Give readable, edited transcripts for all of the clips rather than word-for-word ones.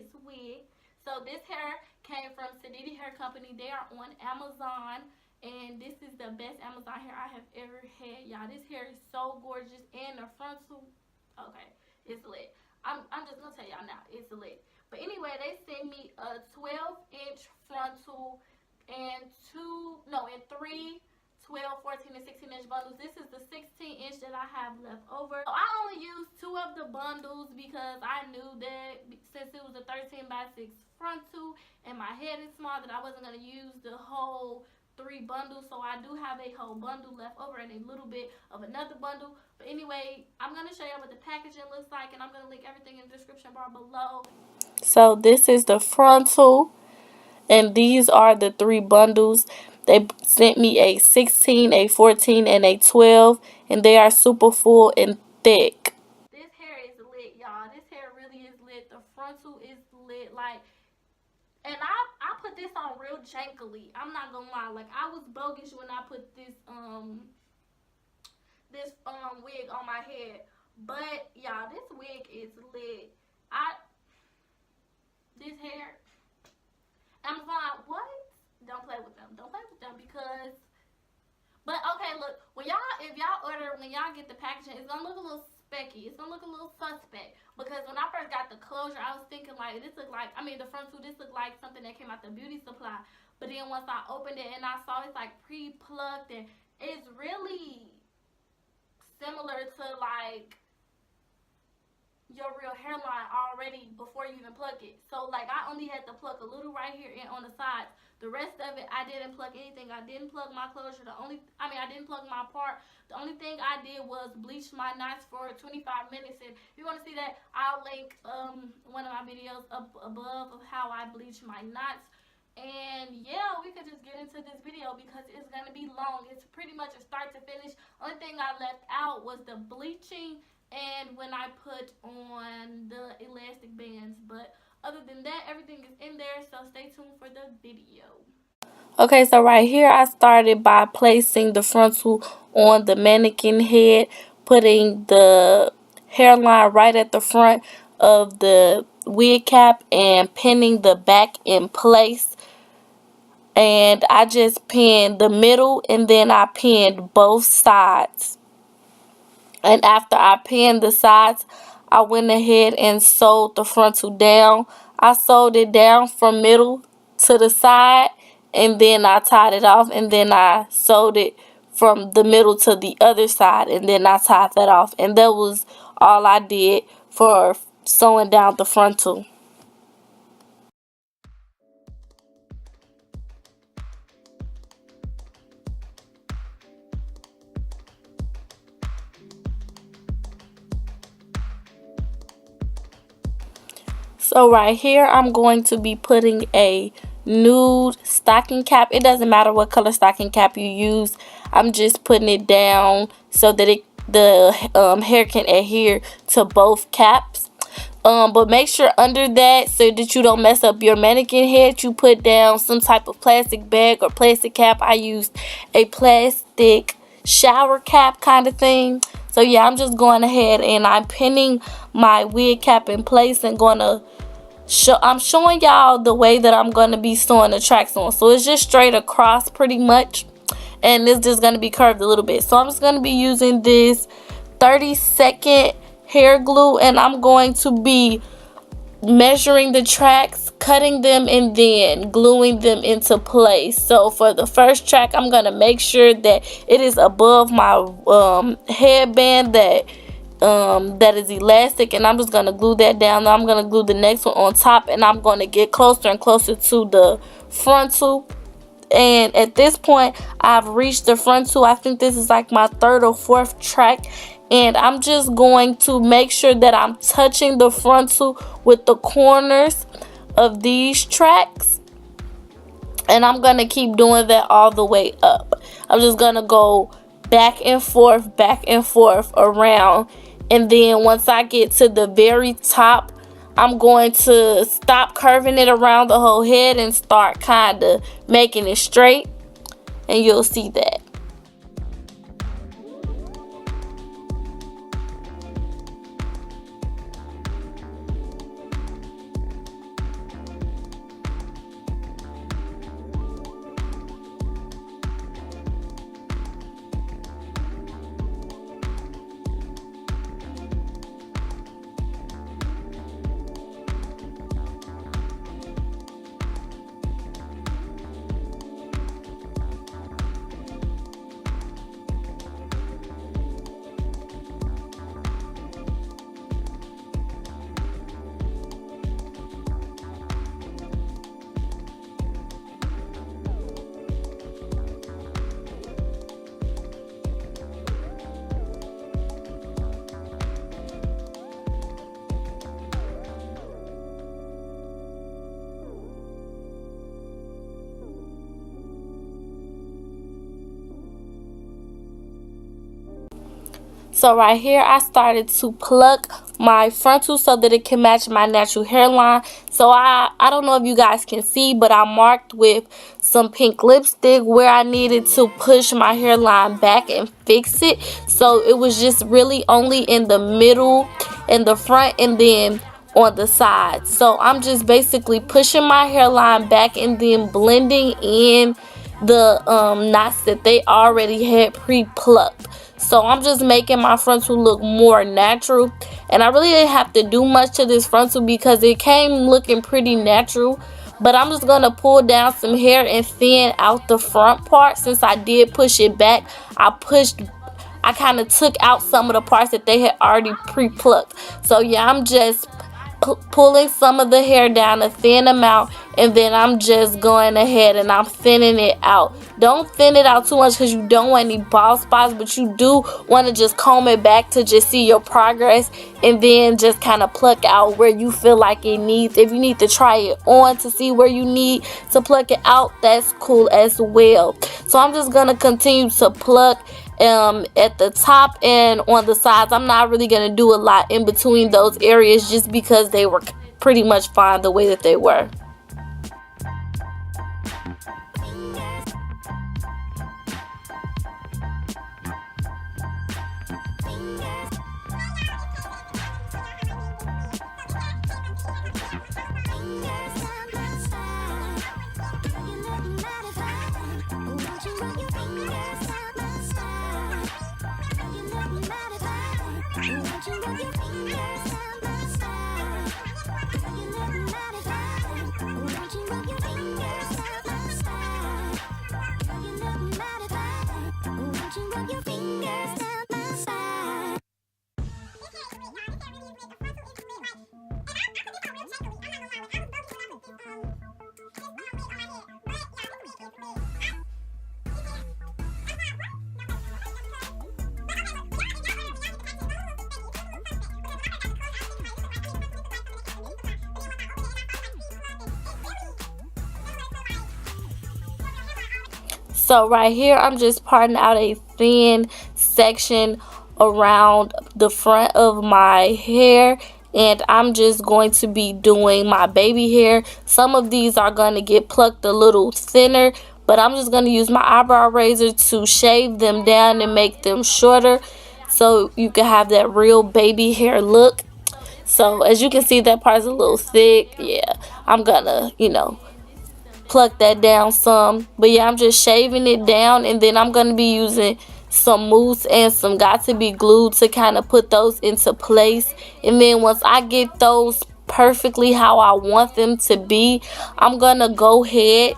this wig. So this hair came from Seditty Hair Company. They are on Amazon. And this is the best Amazon hair I have ever had, y'all. This hair is so gorgeous. And the frontal, okay, it's lit. I'm just going to tell y'all now, it's lit. But anyway, they sent me a 12-inch frontal and three 12, 14, and 16-inch bundles. This is the 16-inch that I have left over. So I only used 2 of the bundles because I knew that since it was a 13 by 6 frontal and my head is small, that I wasn't going to use the whole 3 bundles. So I do have a whole bundle left over and a little bit of another bundle. But anyway, I'm going to show you what the packaging looks like, and I'm going to link everything in the description bar below. So this is the frontal, and these are the 3 bundles. They sent me a 16, a 14, and a 12, and they are super full and thick. This hair is lit, y'all. This hair really is lit. The frontal is lit, like, and I put this on real jankily. I'm not gonna lie, like, I was bogus when I put this wig on my head. But y'all, this wig is lit. This hair, Amazon, what? Don't play with them. Don't play with them because. But okay, look, when y'all get the packaging, it's gonna look a little specky. It's gonna look a little suspect because when I first got the closure, I was thinking like this looked like, the frontal, this looked like something that came out the beauty supply. But then once I opened it and I saw it's like pre-plucked, and it's really similar to like your real hairline already before you even pluck it. So like I only had to pluck a little right here and on the sides. The rest of it I didn't pluck anything. I didn't plug my closure. I didn't plug my part. The only thing I did was bleach my knots for 25 minutes. And if you want to see that, I'll link one of my videos up above of how I bleach my knots. And yeah, we could just get into this video because it's gonna be long. It's pretty much a start to finish. Only thing I left out was the bleaching and when I put on the elastic bands. But other than that, everything is in there, so stay tuned for the video. Okay, so right here I started by placing the frontal on the mannequin head, putting the hairline right at the front of the wig cap and pinning the back in place. And I just pinned the middle and then I pinned both sides. And after I pinned the sides, I went ahead and sewed the frontal down. I sewed it down from middle to the side, and then I tied it off, and then I sewed it from the middle to the other side, and then I tied that off. And that was all I did for sewing down the frontal. So right here, I'm going to be putting a nude stocking cap. It doesn't matter what color stocking cap you use. I'm just putting it down so that the hair can adhere to both caps. But make sure under that, so that you don't mess up your mannequin head, you put down some type of plastic bag or plastic cap. I used a plastic shower cap kind of thing. So yeah, I'm just going ahead and I'm pinning my wig cap in place and I'm showing y'all the way that I'm going to be sewing the tracks on. So it's just straight across pretty much, and it's just going to be curved a little bit. So I'm just going to be using this 30-second hair glue, and I'm going to be measuring the tracks, cutting them, and then gluing them into place. So for the first track, I'm going to make sure that it is above my headband that is elastic, and I'm just going to glue that down. Now I'm going to glue the next one on top, and I'm going to get closer and closer to the frontal. And at this point, I've reached the frontal. I think this is like my 3rd or 4th track, and I'm just going to make sure that I'm touching the frontal with the corners of these tracks, and I'm going to keep doing that all the way up. I'm just going to go back and forth around. And then once I get to the very top, I'm going to stop curving it around the whole head and start kind of making it straight. And you'll see that. So right here I started to pluck my frontal so that it can match my natural hairline. So I don't know if you guys can see, but I marked with some pink lipstick where I needed to push my hairline back and fix it. So it was just really only in the middle, in the front, and then on the side. So I'm just basically pushing my hairline back and then blending in the knots that they already had pre-plucked. So I'm just making my frontal look more natural, and I really didn't have to do much to this frontal because it came looking pretty natural. But I'm just gonna pull down some hair and thin out the front part. Since I did push it back, I kind of took out some of the parts that they had already pre-plucked. So yeah, I'm just pulling some of the hair down a thin amount, and then I'm just going ahead and I'm thinning it out. Don't thin it out too much because you don't want any bald spots, but you do want to just comb it back to just see your progress, and then just kind of pluck out where you feel like it needs. If you need to try it on to see where you need to pluck it out, that's cool as well. So I'm just gonna continue to pluck at the top and on the sides. I'm not really gonna do a lot in between those areas just because they were pretty much fine the way that they were. So right here I'm just parting out a thin section around the front of my hair, and I'm just going to be doing my baby hair. Some of these are going to get plucked a little thinner, but I'm just going to use my eyebrow razor to shave them down and make them shorter so you can have that real baby hair look. So as you can see, that part's a little thick. Yeah, I'm gonna, pluck that down some. But yeah, I'm just shaving it down, and then I'm gonna be using some mousse and some got to be glued to kind of put those into place. And then once I get those perfectly how I want them to be, I'm gonna go ahead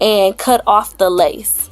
and cut off the lace.